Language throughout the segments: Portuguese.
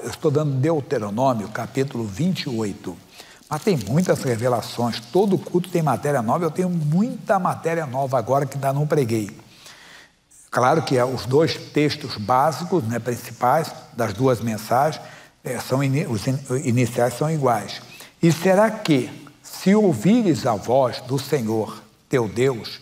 eu estou dando Deuteronômio, capítulo 28. Mas tem muitas revelações, todo culto tem matéria nova, eu tenho muita matéria nova agora que ainda não preguei. Claro que os dois textos básicos, né, principais, das duas mensagens, os iniciais são iguais. E será que, se ouvires a voz do Senhor, teu Deus,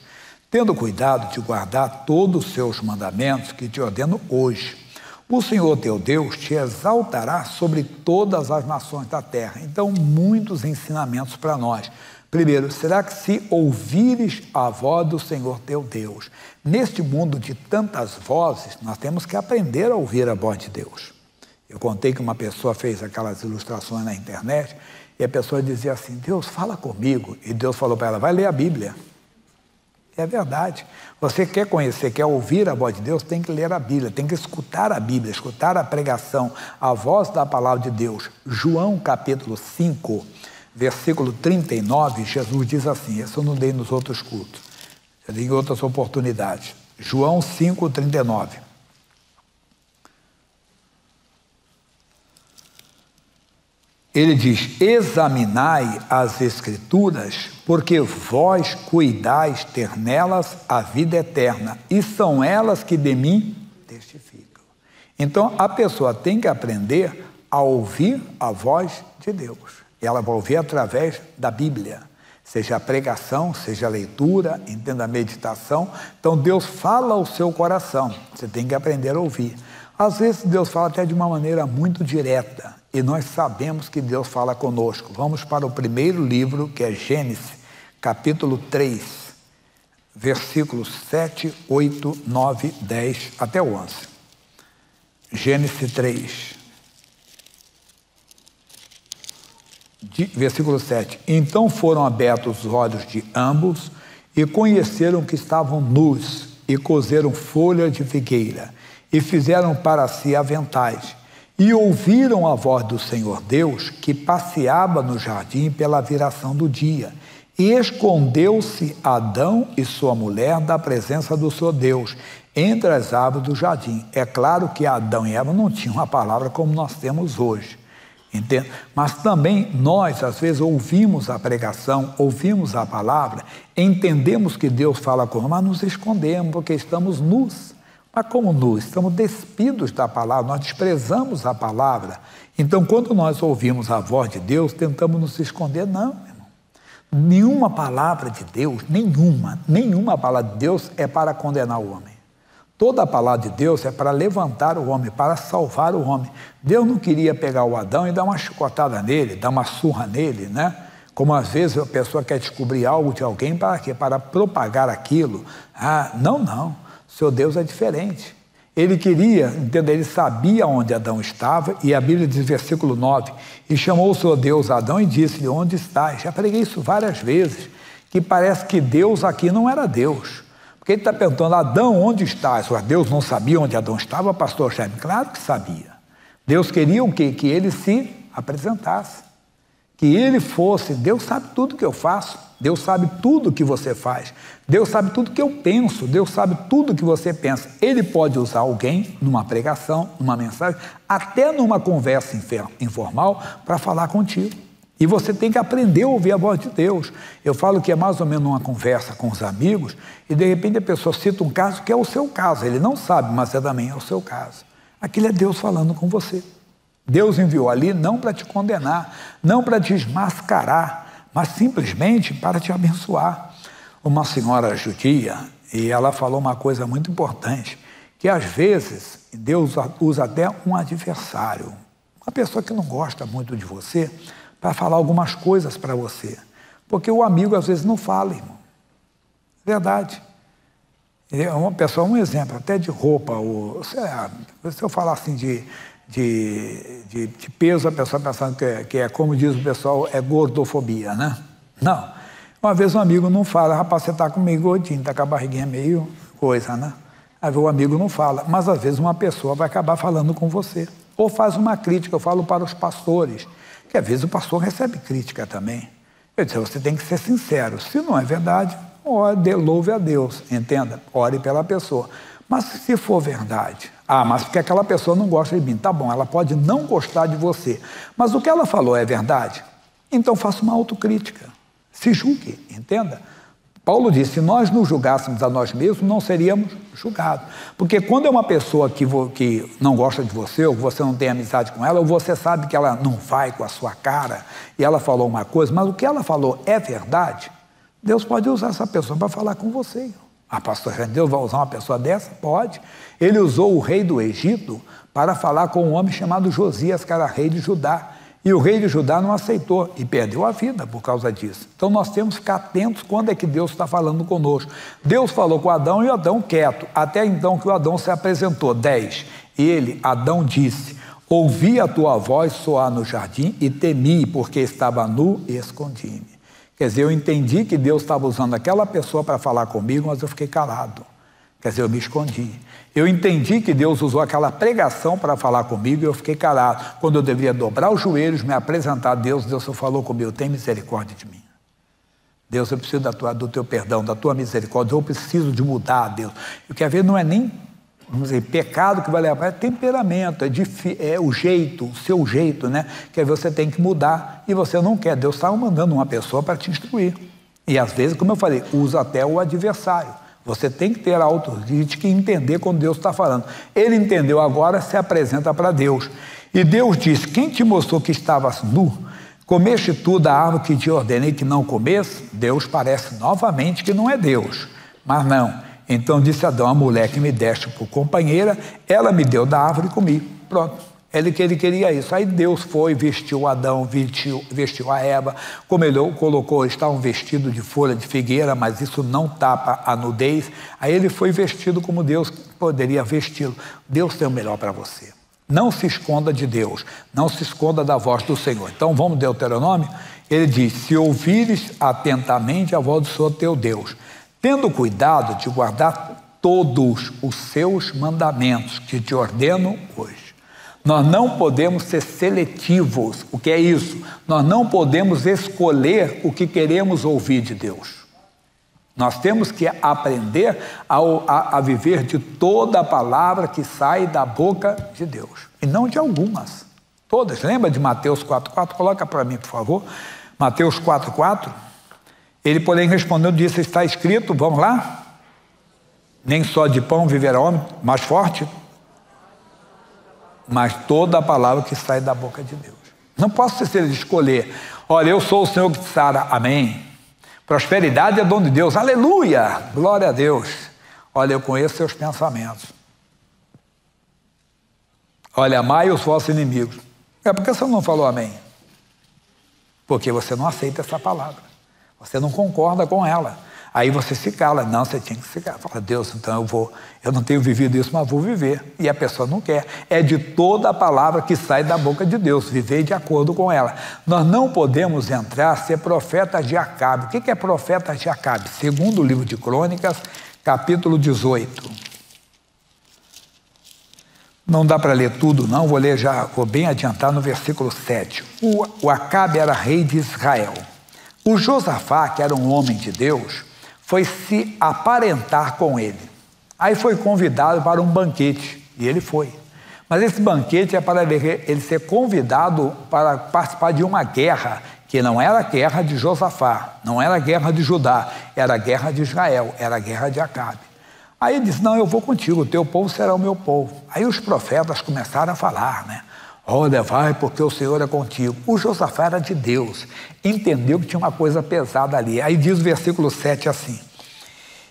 tendo cuidado de guardar todos os seus mandamentos que te ordeno hoje, o Senhor teu Deus te exaltará sobre todas as nações da terra. Então, muitos ensinamentos para nós. Primeiro, será que se ouvires a voz do Senhor teu Deus, neste mundo de tantas vozes, nós temos que aprender a ouvir a voz de Deus. Eu contei que uma pessoa fez aquelas ilustrações na internet e a pessoa dizia assim, Deus, fala comigo. E Deus falou para ela, vai ler a Bíblia. É verdade. Você quer conhecer, quer ouvir a voz de Deus, tem que ler a Bíblia, tem que escutar a Bíblia, escutar a pregação, a voz da palavra de Deus. João capítulo 5, versículo 39, Jesus diz assim, isso eu não dei nos outros cultos, eu dei em outras oportunidades. João 5, 39. Ele diz, examinai as Escrituras, porque vós cuidais ter nelas a vida eterna, e são elas que de mim testificam. Então, a pessoa tem que aprender a ouvir a voz de Deus. Ela vai ouvir através da Bíblia, seja a pregação, seja a leitura, entenda a meditação. Então, Deus fala ao seu coração, você tem que aprender a ouvir. Às vezes, Deus fala até de uma maneira muito direta, e nós sabemos que Deus fala conosco. Vamos para o primeiro livro, que é Gênesis, capítulo 3, versículos 7, 8, 9, 10 até o 11. Gênesis 3, versículo 7. Então foram abertos os olhos de ambos e conheceram que estavam nus e coseram folhas de figueira e fizeram para si aventais. E ouviram a voz do Senhor Deus, que passeava no jardim pela viração do dia. E escondeu-se Adão e sua mulher da presença do seu Deus, entre as árvores do jardim. É claro que Adão e Eva não tinham a palavra como nós temos hoje, entende? Mas também nós, às vezes, ouvimos a pregação, ouvimos a palavra, entendemos que Deus fala conosco, mas nos escondemos, porque estamos nus. Mas como nus? Estamos despidos da palavra, nós desprezamos a palavra. Então, quando nós ouvimos a voz de Deus, tentamos nos esconder. Não, irmão. Nenhuma palavra de Deus, nenhuma palavra de Deus é para condenar o homem. Toda a palavra de Deus é para levantar o homem, para salvar o homem. Deus não queria pegar o Adão e dar uma chicotada nele, dar uma surra nele, né? Como às vezes a pessoa quer descobrir algo de alguém para quê? Para propagar aquilo. Não. Seu Deus é diferente. Ele queria, entendeu? Ele sabia onde Adão estava, e a Bíblia diz, versículo 9, e chamou o seu Deus Adão e disse-lhe, onde estás? Já preguei isso várias vezes, que parece que Deus aqui não era Deus. Porque ele está perguntando, Adão, onde estás? Deus não sabia onde Adão estava, pastor Jaime? Claro que sabia. Deus queria o quê? Que ele se apresentasse. Que ele fosse, Deus sabe tudo que eu faço, Deus sabe tudo que você faz, Deus sabe tudo que eu penso, Deus sabe tudo que você pensa. Ele pode usar alguém numa pregação, numa mensagem, até numa conversa informal para falar contigo. E você tem que aprender a ouvir a voz de Deus. Eu falo que é mais ou menos uma conversa com os amigos e de repente a pessoa cita um caso que é o seu caso. Ele não sabe, mas também é o seu caso. Aquilo é Deus falando com você. Deus enviou ali não para te condenar, não para te desmascarar, mas simplesmente para te abençoar. Uma senhora judia, e ela falou uma coisa muito importante, que às vezes Deus usa até um adversário, uma pessoa que não gosta muito de você, para falar algumas coisas para você. Porque o amigo às vezes não fala, irmão. Verdade. Uma pessoa, um exemplo, até de roupa, se eu falar assim de peso, a pessoa pensando que é, como diz o pessoal, é gordofobia, né? Não. Uma vez um amigo não fala, rapaz, você está comigo gordinho, está com a barriguinha meio coisa, né? Aí o amigo não fala, mas às vezes uma pessoa vai acabar falando com você. Ou faz uma crítica, eu falo para os pastores, que às vezes o pastor recebe crítica também. Eu disse, você tem que ser sincero, se não é verdade, louve a Deus, entenda, ore pela pessoa. Mas se for verdade, Ah, mas porque aquela pessoa não gosta de mim. Tá bom, ela pode não gostar de você. Mas o que ela falou é verdade? Então faça uma autocrítica. Se julgue, entenda? Paulo disse, se nós nos julgássemos a nós mesmos, não seríamos julgados. Porque quando é uma pessoa que não gosta de você, ou você não tem amizade com ela, ou você sabe que ela não vai com a sua cara, e ela falou uma coisa, mas o que ela falou é verdade, Deus pode usar essa pessoa para falar com você. Ah, pastor, Deus vai usar uma pessoa dessa? Pode. Ele usou o rei do Egito para falar com um homem chamado Josias, que era rei de Judá. E o rei de Judá não aceitou e perdeu a vida por causa disso. Então nós temos que ficar atentos quando é que Deus está falando conosco. Deus falou com Adão e Adão quieto, até então que o Adão se apresentou. 10. Ele, Adão, disse, ouvi a tua voz soar no jardim e temi, porque estava nu e escondi-me. Quer dizer, eu entendi que Deus estava usando aquela pessoa para falar comigo, mas eu fiquei calado. Quer dizer, eu me escondi. Eu entendi que Deus usou aquela pregação para falar comigo e eu fiquei calado. Quando eu deveria dobrar os joelhos, me apresentar a Deus, Deus só falou comigo, tem misericórdia de mim. Deus, eu preciso do teu perdão, da tua misericórdia, eu preciso de mudar, Deus. E quer ver, não é nem, vamos dizer, pecado que vai levar, é temperamento, é o jeito, o seu jeito, né? Quer ver, você tem que mudar e você não quer. Deus está mandando uma pessoa para te instruir. E às vezes, como eu falei, usa até o adversário. Você tem que ter a autocrítica e entender quando Deus está falando. Ele entendeu agora, se apresenta para Deus. E Deus disse, quem te mostrou que estavas nu? Comeste tu da árvore que te ordenei que não comesse? Deus parece novamente que não é Deus. Mas não. Então disse Adão, a mulher que me deste por companheira, ela me deu da árvore e comi. Pronto. Ele queria isso. Aí Deus foi, vestiu Adão, vestiu a Eva, como ele colocou, está um vestido de folha de figueira, mas isso não tapa a nudez. Aí ele foi vestido como Deus poderia vesti-lo. Deus tem o melhor para você. Não se esconda de Deus, não se esconda da voz do Senhor. Então vamos Deuteronômio? Ele diz, se ouvires atentamente a voz do Senhor teu Deus, tendo cuidado de guardar todos os seus mandamentos que te ordeno hoje. Nós não podemos ser seletivos. O que é isso? Nós não podemos escolher o que queremos ouvir de Deus. Nós temos que aprender a viver de toda a palavra que sai da boca de Deus. E não de algumas. Todas. Lembra de Mateus 4,4? Coloca para mim, por favor. Mateus 4,4. Ele, porém, respondeu, disse, está escrito, vamos lá? Nem só de pão viverá homem, mais forte, mas toda a palavra que sai da boca de Deus. Não posso ser escolher, olha, eu sou o Senhor que te sara, amém. Prosperidade é dom de Deus, aleluia, glória a Deus. Olha, eu conheço seus pensamentos. Olha, amai os vossos inimigos. Por que você não falou amém? Porque você não aceita essa palavra. Você não concorda com ela. Aí você se cala. Não, você tinha que se calar. Fala, Deus, então eu não tenho vivido isso, mas vou viver. E a pessoa não quer. É de toda a palavra que sai da boca de Deus. Viver de acordo com ela. Nós não podemos ser profetas de Acabe. O que é profetas de Acabe? Segundo o livro de Crônicas, capítulo 18. Não dá para ler tudo, não. Vou ler já, vou bem adiantar no versículo 7. O Acabe era rei de Israel. O Josafá, que era um homem de Deus, foi se aparentar com ele. Aí foi convidado para um banquete, e ele foi. Mas esse banquete é para ele ser convidado para participar de uma guerra, que não era a guerra de Josafá, não era a guerra de Judá, era a guerra de Israel, era a guerra de Acabe. Aí ele disse, não, eu vou contigo, o teu povo será o meu povo. Aí os profetas começaram a falar, né? Olha, vai, porque o Senhor é contigo. O Josafá era de Deus, entendeu que tinha uma coisa pesada ali. Aí diz o versículo 7 assim,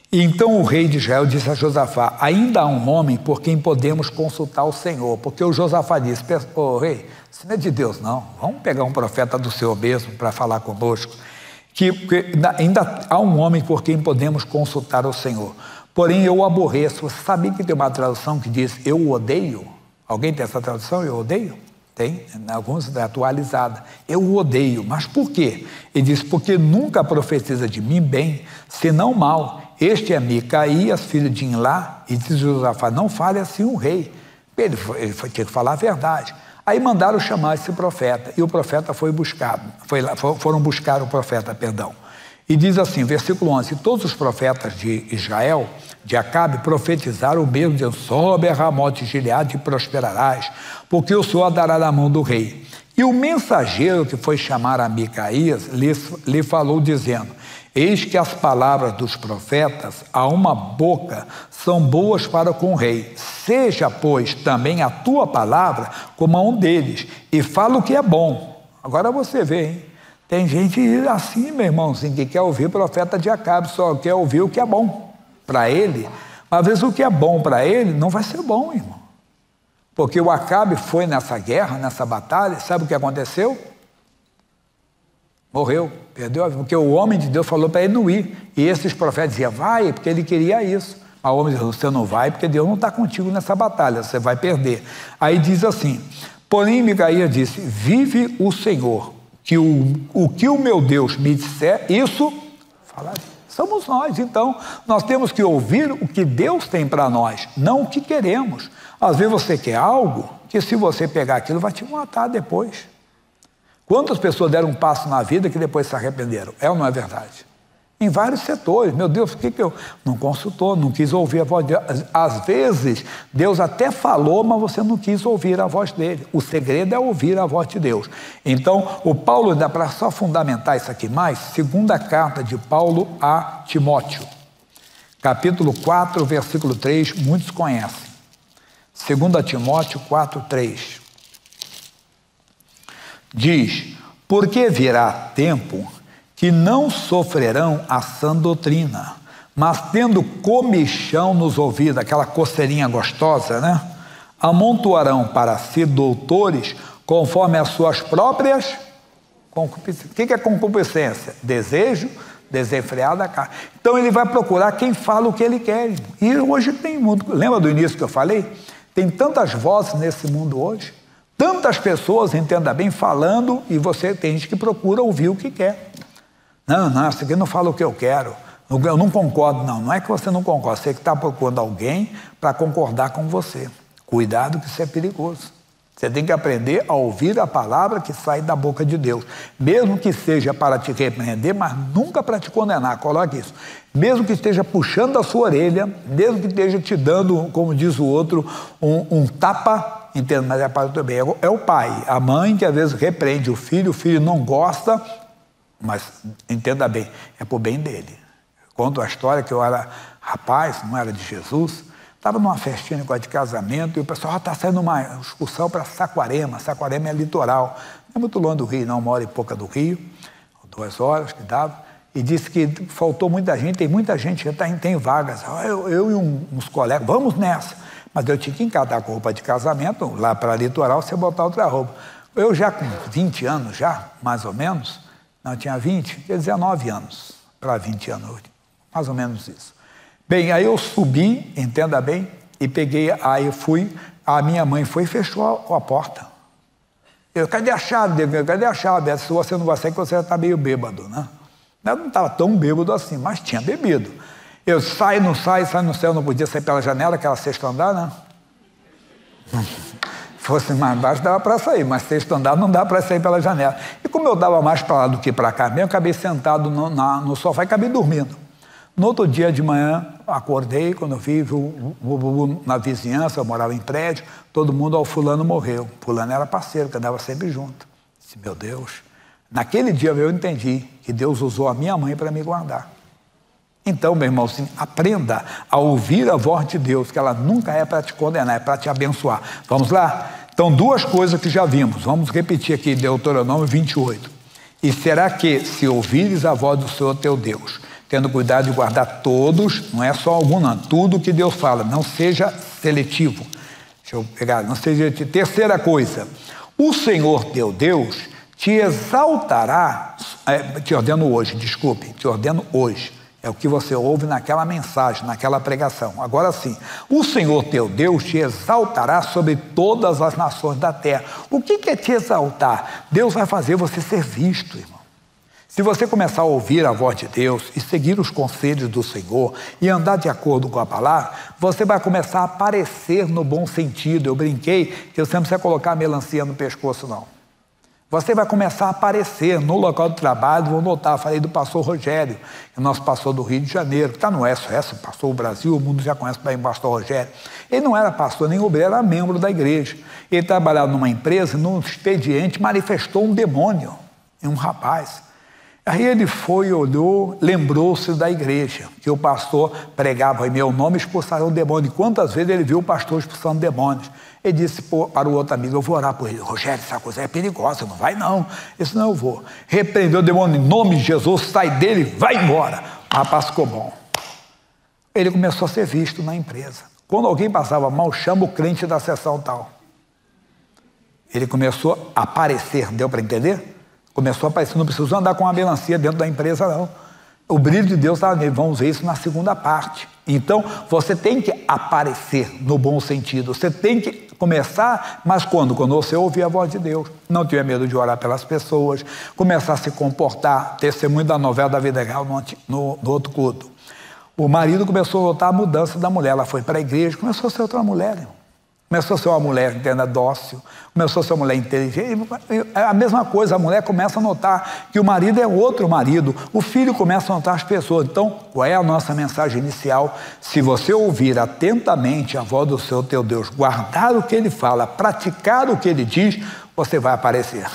e então o rei de Israel disse a Josafá, ainda há um homem por quem podemos consultar o Senhor, porque o Josafá disse, rei, isso não é de Deus não, vamos pegar um profeta do Senhor mesmo para falar conosco, que ainda há um homem por quem podemos consultar o Senhor, porém eu o aborreço. Você sabia que tem uma tradução que diz, eu o odeio? Alguém tem essa tradução, eu odeio? Tem, alguns é atualizada. Eu o odeio, mas por quê? Ele diz, porque nunca profetiza de mim bem, senão mal. Este é Micaías, filho de Inlá, e diz Josafá, não fale assim o rei. Ele tinha que falar a verdade. Aí mandaram chamar esse profeta, e o profeta foi buscado. Foram buscar o profeta, perdão. E diz assim, versículo 11, todos os profetas de Israel, de Acabe, profetizaram o mesmo, dizendo, sobe a Ramote de Gileade e prosperarás, porque o Senhor a dará na mão do rei. E o mensageiro que foi chamar a Micaías lhe falou dizendo, eis que as palavras dos profetas a uma boca são boas para com o rei. Seja, pois, também a tua palavra como a um deles, e fala o que é bom. Agora você vê, hein? Tem gente assim, meu irmãozinho, que quer ouvir o profeta de Acabe, só quer ouvir o que é bom para ele. Mas às vezes o que é bom para ele não vai ser bom, irmão. Porque o Acabe foi nessa guerra, nessa batalha, sabe o que aconteceu? Morreu, perdeu a vida, porque o homem de Deus falou para ele não ir. E esses profetas diziam, vai, porque ele queria isso. Mas o homem disse, você não vai, porque Deus não está contigo nessa batalha, você vai perder. Aí diz assim, porém Micaías disse, vive o Senhor, que o que o meu Deus me disser, isso falarei. Somos nós, então, nós temos que ouvir o que Deus tem para nós, não o que queremos. Às vezes você quer algo que se você pegar aquilo vai te matar depois. Quantas pessoas deram um passo na vida que depois se arrependeram? É ou não é verdade? Em vários setores. Meu Deus, por que eu não consultou, não quis ouvir a voz de Deus? Às vezes, Deus até falou, mas você não quis ouvir a voz dele. O segredo é ouvir a voz de Deus. Então, o Paulo, dá para só fundamentar isso aqui mais, segunda carta de Paulo a Timóteo, capítulo 4, versículo 3, muitos conhecem. 2 Timóteo 4, 3. Diz, porque virá tempo que não sofrerão a sã doutrina, mas tendo comichão nos ouvidos, aquela coceirinha gostosa, né? Amontoarão para si doutores conforme as suas próprias concupiscências. O que é concupiscência? Desejo desenfreado da carne. Então ele vai procurar quem fala o que ele quer. E hoje tem muito. Lembra do início que eu falei? Tem tantas vozes nesse mundo hoje. Tantas pessoas, entenda bem, falando, e você tem gente que procura ouvir o que quer. Não, isso aqui não fala o que eu quero. Eu não concordo, não é que você não concorda, você que está procurando alguém para concordar com você. Cuidado que isso é perigoso. Você tem que aprender a ouvir a palavra que sai da boca de Deus. Mesmo que seja para te repreender, mas nunca para te condenar, coloque isso. Mesmo que esteja puxando a sua orelha, mesmo que esteja te dando, como diz o outro, um tapa. Entendo, mas é para o teu bem. É o pai, a mãe que às vezes repreende o filho não gosta, mas entenda bem, é para o bem dele. Conto a história que eu era rapaz, não era de Jesus, estava numa festinha de casamento e o pessoal está saindo uma excursão para Saquarema. Saquarema é litoral, não é muito longe do Rio, não, 1h e pouca do Rio, 2 horas que dava, e disse que faltou muita gente, tem muita gente, tem vagas. Eu e uns colegas, vamos nessa. Mas eu tinha que encarar com roupa de casamento, lá para litoral, você botar outra roupa. Eu já com 20 anos, mais ou menos, não, tinha 20, tinha 19 anos, para 20 anos, mais ou menos isso. Bem, aí eu subi, entenda bem, e peguei, aí fui, a minha mãe foi e fechou a porta. Cadê a chave? Cadê a chave? Se você não vai sair, que você já está meio bêbado, né? Eu não estava tão bêbado assim, mas tinha bebido. Eu saio, não saio, no céu, não podia sair pela janela, aquela sexto andar, né? Fosse mais baixo, dava para sair, mas sexto andar não dá para sair pela janela. E como eu dava mais para lá do que para cá mesmo, eu acabei sentado no sofá e acabei dormindo. No outro dia de manhã, acordei, quando eu vi na vizinhança, eu morava em prédio, todo mundo, o fulano morreu. Fulano era parceiro, que andava sempre junto. Disse, meu Deus. Naquele dia eu entendi que Deus usou a minha mãe para me guardar. Então, meu irmão, assim, aprenda a ouvir a voz de Deus, que ela nunca é para te condenar, é para te abençoar. Vamos lá? Então, 2 coisas que já vimos. Vamos repetir aqui, Deuteronômio 28. E será que, se ouvires a voz do Senhor teu Deus, tendo cuidado de guardar todos, não é só algum não, tudo que Deus fala, não seja seletivo. Deixa eu pegar, não seja... Terceira coisa, o Senhor teu Deus te exaltará, te ordeno hoje, é o que você ouve naquela mensagem, naquela pregação. Agora sim, o Senhor teu Deus te exaltará sobre todas as nações da terra. O que é te exaltar? Deus vai fazer você ser visto, irmão. Se você começar a ouvir a voz de Deus e seguir os conselhos do Senhor e andar de acordo com a palavra, você vai começar a aparecer no bom sentido. Eu brinquei que você não precisa colocar a melancia no pescoço, não. Você vai começar a aparecer no local de trabalho. Vou notar, falei do pastor Rogério, que é o nosso pastor do Rio de Janeiro, que está no SOS, pastor do Brasil, o mundo já conhece bem o pastor Rogério. Ele não era pastor nem obreiro, era membro da igreja. Ele trabalhava numa empresa, num expediente, manifestou um demônio em um rapaz. Aí ele foi, olhou, lembrou-se da igreja, que o pastor pregava em meu nome, expulsaram o demônio. Quantas vezes ele viu o pastor expulsando demônios? Ele disse para o outro amigo, eu vou orar por ele. Rogério, essa coisa é perigosa, não vai não. Ele disse, não, eu vou. Repreendeu o demônio em nome de Jesus, sai dele, vai embora. O rapaz ficou bom. Ele começou a ser visto na empresa. Quando alguém passava mal, chama o crente da seção tal. Ele começou a aparecer, deu para entender? Começou a aparecer, não precisou andar com uma melancia dentro da empresa, não. O brilho de Deus estava nele. Vamos ver isso na segunda parte. Então, você tem que aparecer no bom sentido. Você tem que começar, mas quando? Quando você ouvir a voz de Deus. Não tiver medo de orar pelas pessoas, começar a se comportar, testemunho da novela da vida real no outro culto. O marido começou a notar a mudança da mulher. Ela foi para a igreja, começou a ser outra mulher, irmão. Começou a ser uma mulher entenda, dócil, começou a ser uma mulher inteligente. É a mesma coisa, a mulher começa a notar que o marido é outro marido, o filho começa a notar as pessoas. Então, qual é a nossa mensagem inicial? Se você ouvir atentamente a voz do seu teu Deus, guardar o que ele fala, praticar o que ele diz, você vai aparecer.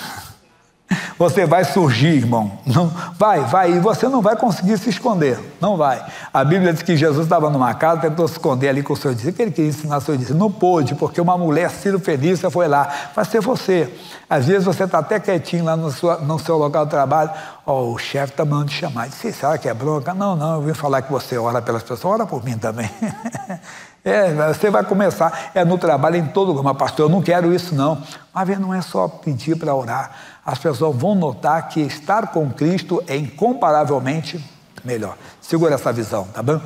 Você vai surgir, irmão. Não, vai, e você não vai conseguir se esconder. Não vai. A Bíblia diz que Jesus estava numa casa, tentou se esconder ali com o seu discípulo, que ele queria ensinar o seu discípulo. Não pôde, porque uma mulher cirofenícia foi lá. Vai ser você. Às vezes você está até quietinho lá no seu local de trabalho. O chefe está mandando te chamar. Disse, será que é bronca? Não, eu vim falar que você ora pelas pessoas. Ora por mim também. Você vai começar, no trabalho, em todo lugar. Mas pastor, eu não quero isso não. Mas não é só pedir para orar. As pessoas vão notar que estar com Cristo é incomparavelmente melhor. Segura essa visão, tá bom?